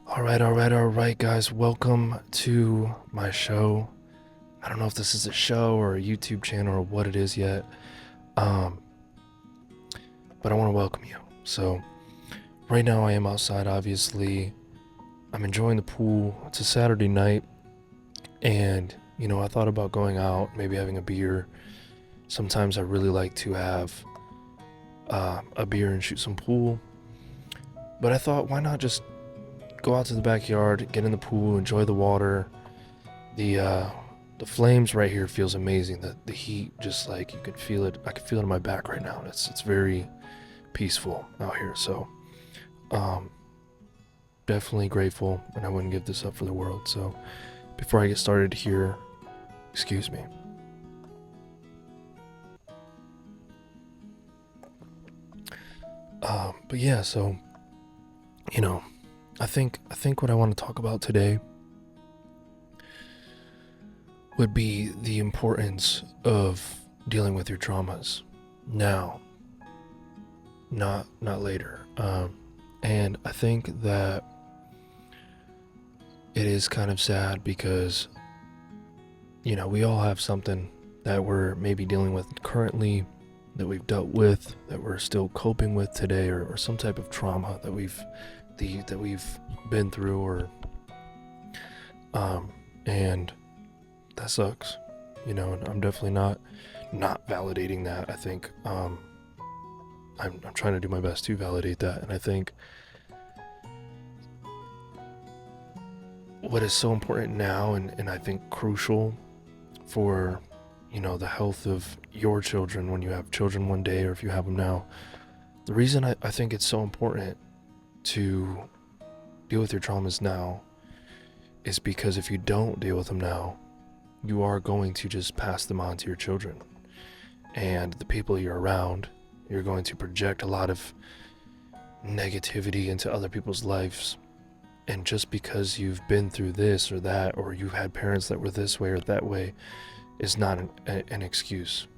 All right, guys. Welcome to my show. I don't know if this is a show or a YouTube channel or what it is yet, um, but I want to welcome you. So, right now I am outside, obviously. I'm enjoying the pool. It's a Saturday night, and, I thought about going out, maybe having a beer. Sometimes I really like to have a beer and shoot some pool, but I thought, why not just go out to the backyard, get in the pool, enjoy the water. The flames right here feels amazing. The heat, just like you can feel it. I can feel it in my back right now. It's very peaceful out here. So, um, definitely grateful, and I wouldn't give this up for the world. So, before I get started here, excuse me. But yeah, so you know, I think what I want to talk about today would be the importance of dealing with your traumas now, not later. And I think that it is kind of sad because we all have something that we're maybe dealing with currently, that we've dealt with, that we're still coping with today, or some type of trauma that we've been through, or and that sucks. And I'm definitely not validating that. I think I'm trying to do my best to validate that, and I think what is so important now, and I think crucial for the health of your children when you have children one day, or if you have them now, the reason I think it's so important to deal with your traumas now is because if you don't deal with them now, you are going to just pass them on to your children, and the people you're around, you're going to project a lot of negativity into other people's lives. And just because you've been through this or that, or you've had parents that were this way or that way, is not an excuse.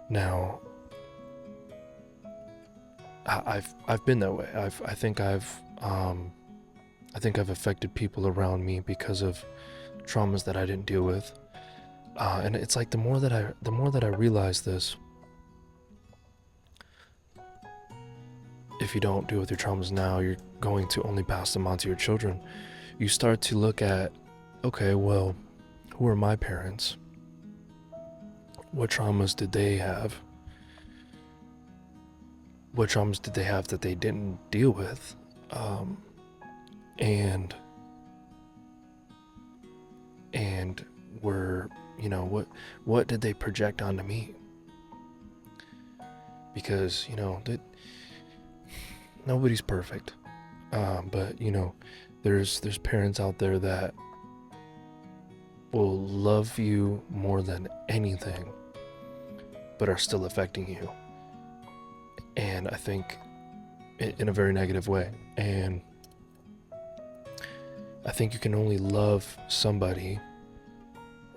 Now, I've been that way. I think I've affected people around me because of traumas that I didn't deal with. And it's like the more that I realize this, if you don't deal with your traumas now, you're going to only pass them on to your children. You start to look at, okay, well, who are my parents? What traumas did they have? What traumas did they have that they didn't deal with? And were, what did they project onto me? Because that nobody's perfect, but there's parents out there that will love you more than anything, but are still affecting you, and I think in a very negative way. And I think you can only love somebody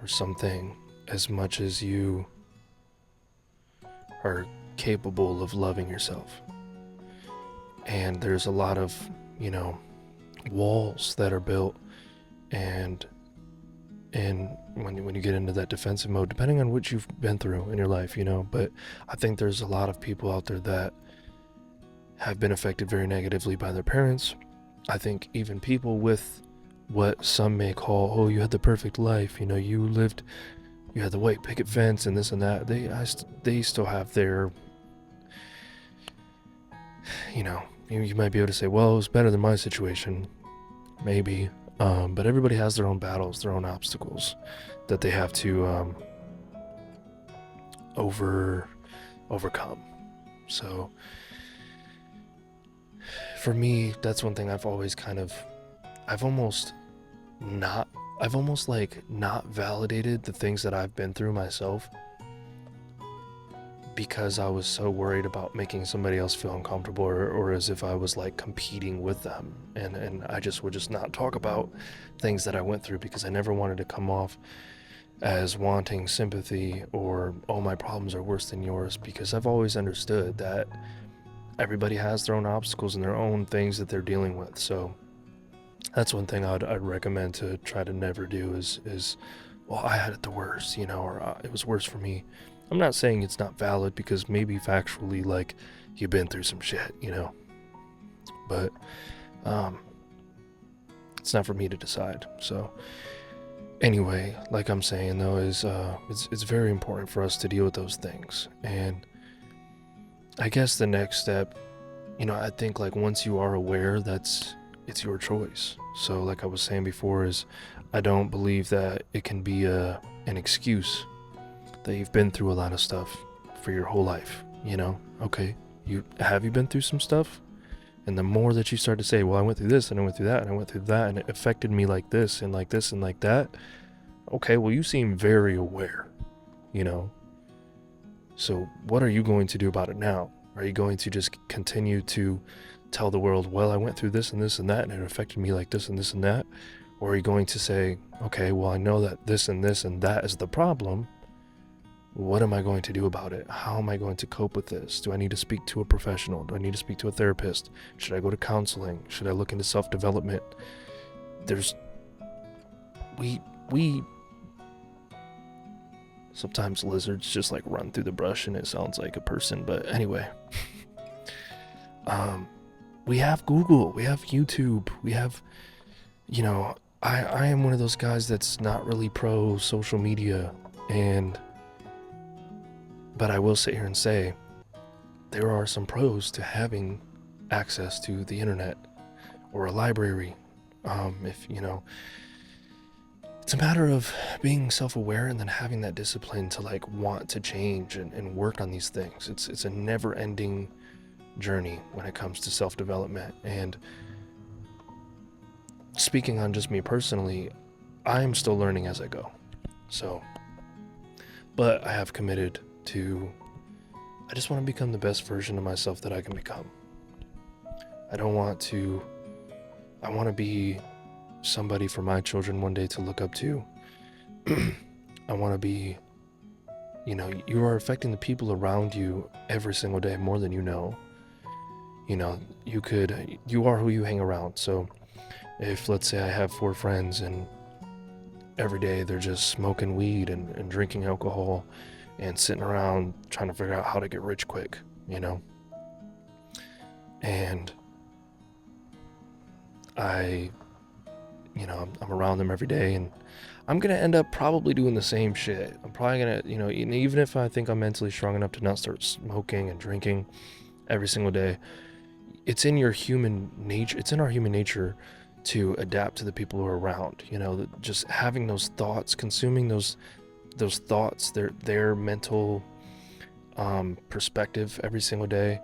or something as much as you are capable of loving yourself. And there's a lot of walls that are built, and when you get into that defensive mode, depending on what you've been through in your life, but I think there's a lot of people out there that have been affected very negatively by their parents. I think even people with what some may call, oh, you had the perfect life, you had the white picket fence and this and that, they still have their, you might be able to say, well, it was better than my situation, maybe, but everybody has their own battles, their own obstacles that they have to overcome. So for me, that's one thing I've always I've almost not validated the things that I've been through myself, because I was so worried about making somebody else feel uncomfortable, or as if I was like competing with them, and I just would just not talk about things that I went through, because I never wanted to come off as wanting sympathy, or, oh, my problems are worse than yours, because I've always understood that everybody has their own obstacles and their own things that they're dealing with. So that's one thing I'd recommend to try to never do is well, I had it the worst, or it was worse for me. I'm not saying it's not valid, because maybe factually, like, you've been through some shit, but it's not for me to decide. So anyway, like I'm saying though, is it's very important for us to deal with those things. And I guess the next step, I think, like, once you are aware, it's your choice. So like I was saying before, is I don't believe that it can be an excuse that you've been through a lot of stuff for your whole life. Okay, you been through some stuff, and the more that you start to say, well, I went through this and I went through that and I went through that and it affected me like this and like this and like that, okay, well, you seem very aware. So what are you going to do about it now? Are you going to just continue to tell the world, well, I went through this and this and that and it affected me like this and this and that? Or are you going to say, okay, well, I know that this and this and that is the problem. What am I going to do about it? How am I going to cope with this? Do I need to speak to a professional? Do I need to speak to a therapist? Should I go to counseling? Should I look into self-development? We sometimes lizards just like run through the brush and it sounds like a person, but anyway. We have Google, we have YouTube, we have, I am one of those guys that's not really pro social media, but I will sit here and say there are some pros to having access to the internet or a library. If it's a matter of being self-aware and then having that discipline to like want to change and work on these things. It's a never-ending journey when it comes to self-development. And speaking on just me personally, I am still learning as I go. So, but I have committed to, I just want to become the best version of myself that I can become. I want to be somebody for my children one day to look up to. I want to be, you are affecting the people around you every single day more than you know. You are who you hang around. So if, let's say, I have 4 friends and every day they're just smoking weed and drinking alcohol and sitting around trying to figure out how to get rich quick, and I'm around them every day, and I'm gonna end up probably doing the same shit. I'm probably gonna, even if I think I'm mentally strong enough to not start smoking and drinking every single day, it's in your human nature. It's in our human nature to adapt to the people who are around. Just having those thoughts, consuming those thoughts, their mental perspective every single day.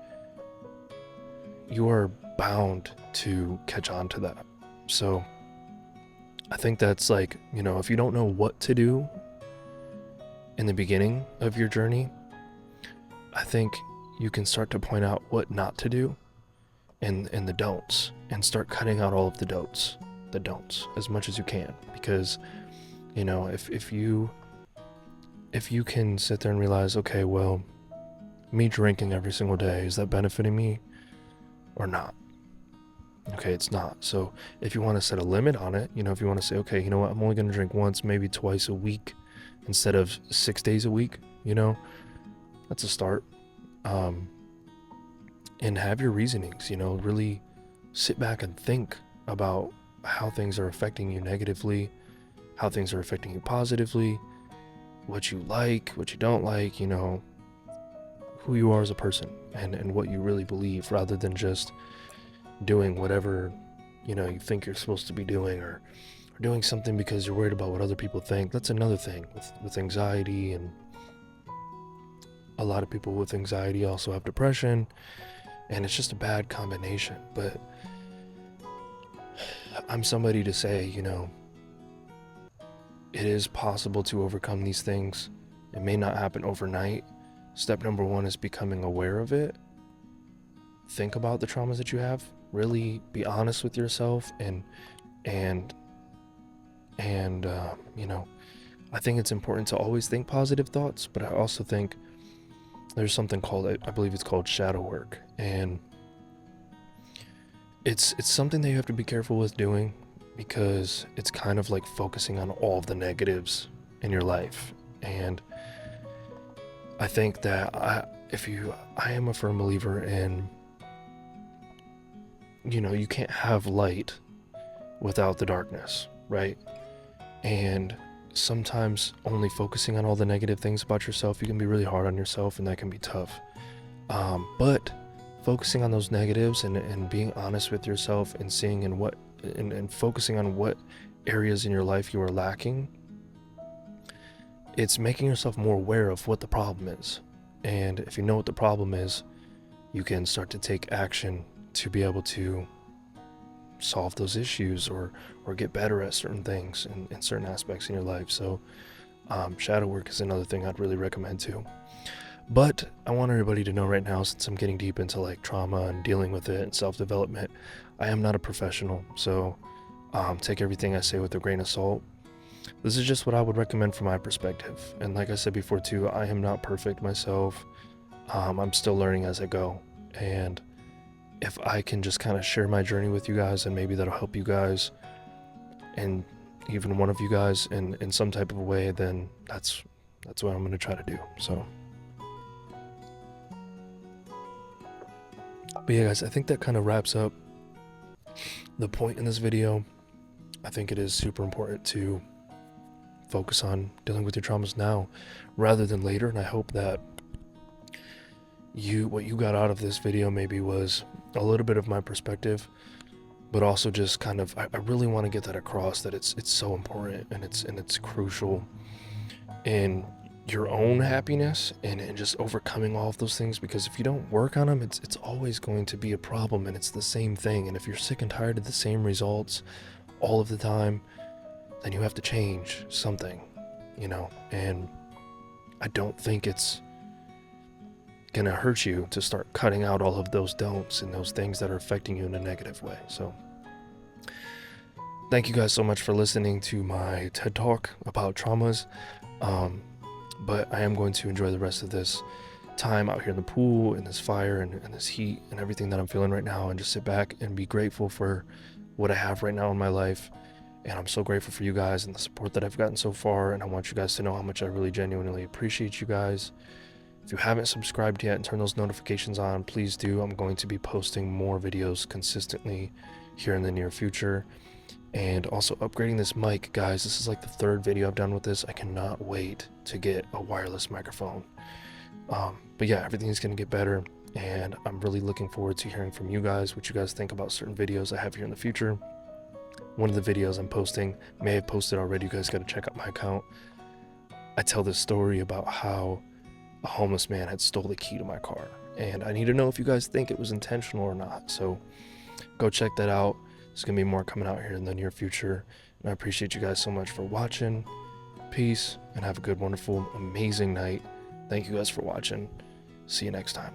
You are bound to catch on to that. So I think that's like, if you don't know what to do in the beginning of your journey, I think you can start to point out what not to do and the don'ts, and start cutting out all of the don'ts as much as you can. Because, if you can sit there and realize, okay, well, me drinking every single day, is that benefiting me or not? Okay, it's not. So if you want to set a limit on it, if you want to say, okay, you know what, I'm only going to drink once, maybe twice a week instead of 6 days a week, that's a start. And have your reasonings, really sit back and think about how things are affecting you negatively, how things are affecting you positively, what you like, what you don't like, who you are as a person, and what you really believe, rather than just doing whatever, you think you're supposed to be doing, or doing something because you're worried about what other people think. That's another thing with anxiety, and a lot of people with anxiety also have depression, and it's just a bad combination. But I'm somebody to say, it is possible to overcome these things. It may not happen overnight. Step number 1 is becoming aware of it. Think about the traumas that you have. Really be honest with yourself, and I think it's important to always think positive thoughts, but I also think there's something called, I believe it's called shadow work, and it's something that you have to be careful with doing, because it's kind of like focusing on all of the negatives in your life. And I think that I am a firm believer in, you can't have light without the darkness, right? And sometimes only focusing on all the negative things about yourself, you can be really hard on yourself, and that can be tough. But focusing on those negatives and being honest with yourself and seeing and focusing on what areas in your life you are lacking, it's making yourself more aware of what the problem is. And if you know what the problem is, you can start to take action to be able to solve those issues or get better at certain things in certain aspects in your life. So shadow work is another thing I'd really recommend too. But I want everybody to know right now, since I'm getting deep into like trauma and dealing with it and self-development, I am not a professional, so take everything I say with a grain of salt. This is just what I would recommend from my perspective. And like I said before too, I am not perfect myself. I'm still learning as I go. And if I can just kind of share my journey with you guys, and maybe that'll help you guys, and even one of you guys in some type of a way, then that's what I'm going to try to do. So, but yeah, guys, I think that kind of wraps up the point in this video. I think it is super important to focus on dealing with your traumas now rather than later. And I hope that what you got out of this video maybe was a little bit of my perspective, but also just kind of, I really want to get that across, that it's so important, and it's crucial in your own happiness and just overcoming all of those things. Because if you don't work on them, it's always going to be a problem, and it's the same thing. And if you're sick and tired of the same results all of the time, then you have to change something, and I don't think it's gonna hurt you to start cutting out all of those don'ts and those things that are affecting you in a negative way. So thank you guys so much for listening to my TED Talk about traumas. But I am going to enjoy the rest of this time out here in the pool, in this fire, and this heat, and everything that I'm feeling right now, and just sit back and be grateful for what I have right now in my life. And I'm so grateful for you guys and the support that I've gotten so far, and I want you guys to know how much I really genuinely appreciate you guys. If you haven't subscribed yet and turned those notifications on, please do. I'm going to be posting more videos consistently here in the near future. And also upgrading this mic, guys. This is like the third video I've done with this. I cannot wait to get a wireless microphone. But yeah, everything's going to get better, and I'm really looking forward to hearing from you guys, what you guys think about certain videos I have here in the future. One of the videos I'm posting, may have posted already, you guys got to check out my account. I tell this story about how a homeless man had stole the key to my car, and I need to know if you guys think it was intentional or not. So go check that out. There's gonna be more coming out here in the near future, and I appreciate you guys so much for watching. Peace, and have a good, wonderful, amazing night. Thank you guys for watching. See you next time.